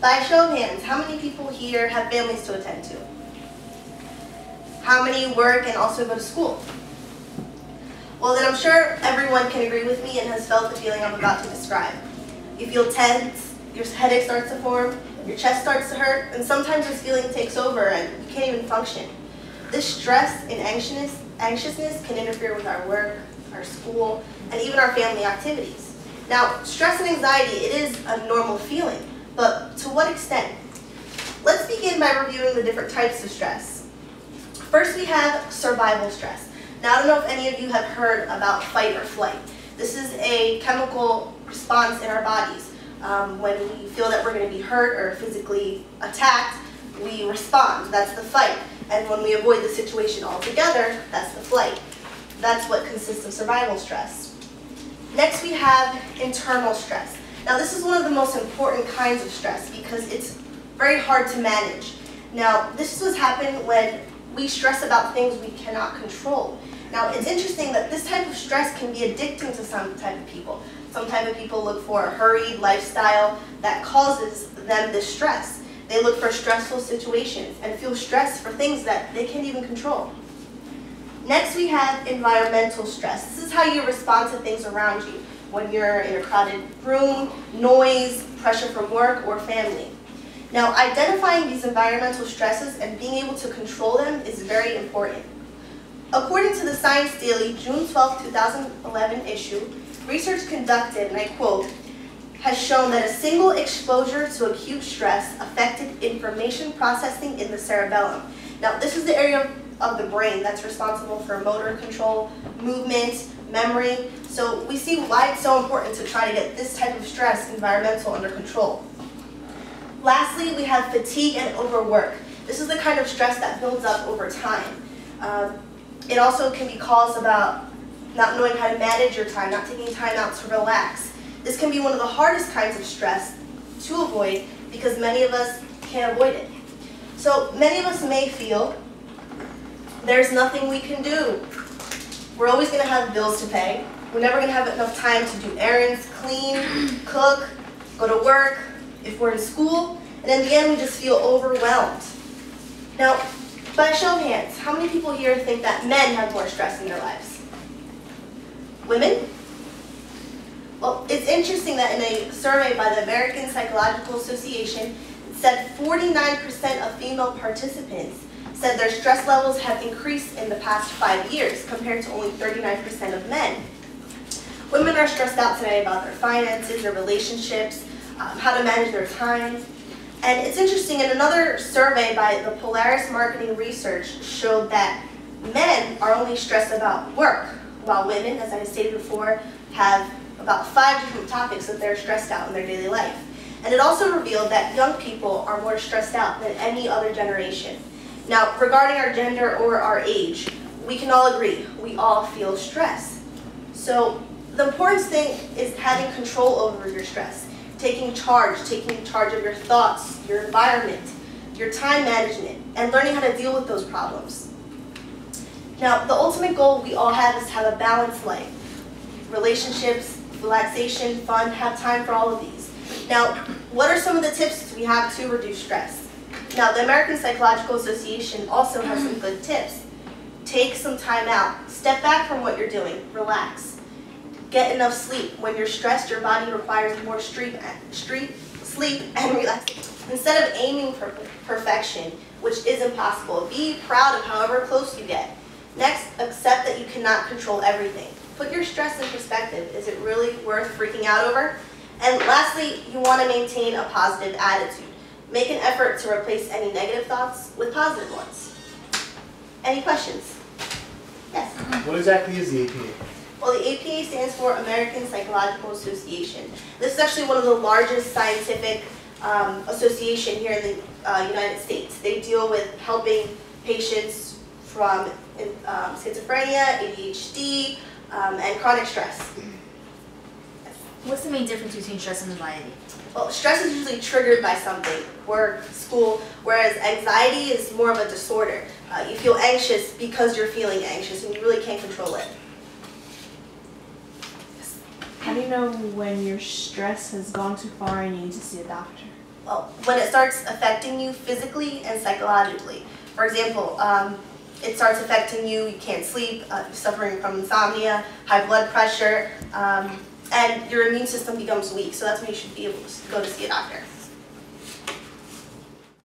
By a show of hands, how many people here have families to attend to? How many work and also go to school? Well, then I'm sure everyone can agree with me and has felt the feeling I'm about to describe. You feel tense, your headache starts to form, your chest starts to hurt, and sometimes this feeling takes over and you can't even function. This stress and anxiousness can interfere with our work, our school, and even our family activities. Now, stress and anxiety, it is a normal feeling, but to what extent? Let's begin by reviewing the different types of stress. First, we have survival stress. Now, I don't know if any of you have heard about fight or flight. This is a chemical response in our bodies. When we feel that we're going to be hurt or physically attacked, we respond. That's the fight. And when we avoid the situation altogether, that's the flight. That's what consists of survival stress. Next, we have internal stress. Now, this is one of the most important kinds of stress because it's very hard to manage. Now, this is what happens when we stress about things we cannot control. Now, it's interesting that this type of stress can be addicting to some type of people. Some type of people look for a hurried lifestyle that causes them this stress. They look for stressful situations and feel stressed for things that they can't even control. Next, we have environmental stress. This is how you respond to things around you when you're in a crowded room, noise, pressure from work, or family. Now, identifying these environmental stresses and being able to control them is very important. According to the Science Daily June 12, 2011 issue, research conducted, and I quote, has shown that a single exposure to acute stress affected information processing in the cerebellum. Now, this is the area of the brain that's responsible for motor control, movement, memory. So we see why it's so important to try to get this type of stress, environmental, under control. Lastly, we have fatigue and overwork. This is the kind of stress that builds up over time. It also can be caused about not knowing how to manage your time, not taking time out to relax. This can be one of the hardest kinds of stress to avoid because many of us can't avoid it. So many of us may feel there's nothing we can do. We're always going to have bills to pay. We're never going to have enough time to do errands, clean, cook, go to work, if we're in school, and in the end we just feel overwhelmed. Now, by a show of hands, how many people here think that men have more stress in their lives? Women? Well, it's interesting that in a survey by the American Psychological Association, it said 49% of female participants said their stress levels have increased in the past 5 years, compared to only 39% of men. Women are stressed out today about their finances, their relationships, how to manage their time. And it's interesting, in another survey by the Polaris Marketing Research showed that men are only stressed about work, while women, as I stated before, have about 5 different topics that they're stressed out in their daily life. And it also revealed that young people are more stressed out than any other generation. Now, regarding our gender or our age, we can all agree, we all feel stress. So the important thing is having control over your stress. Taking charge of your thoughts, your environment, your time management, and learning how to deal with those problems. Now, the ultimate goal we all have is to have a balanced life. Relationships, relaxation, fun, have time for all of these. Now, what are some of the tips we have to reduce stress? Now, the American Psychological Association also has some good tips. Take some time out. Step back from what you're doing. Relax. Get enough sleep. When you're stressed, your body requires more sleep and relaxation. Instead of aiming for perfection, which is impossible, be proud of however close you get. Next, accept that you cannot control everything. Put your stress in perspective. Is it really worth freaking out over? And lastly, you want to maintain a positive attitude. Make an effort to replace any negative thoughts with positive ones. Any questions? Yes? What exactly is the APA? Well, the APA stands for American Psychological Association. This is actually one of the largest scientific association here in the United States. They deal with helping patients from schizophrenia, ADHD, and chronic stress. What's the main difference between stress and anxiety? Well, stress is usually triggered by something, work, school, whereas anxiety is more of a disorder. You feel anxious because you're feeling anxious and you really can't control it. How do you know when your stress has gone too far and you need to see a doctor? Well, when it starts affecting you physically and psychologically. For example, it starts affecting you, you can't sleep, suffering from insomnia, high blood pressure, and your immune system becomes weak. So that's when you should be able to go to see a doctor.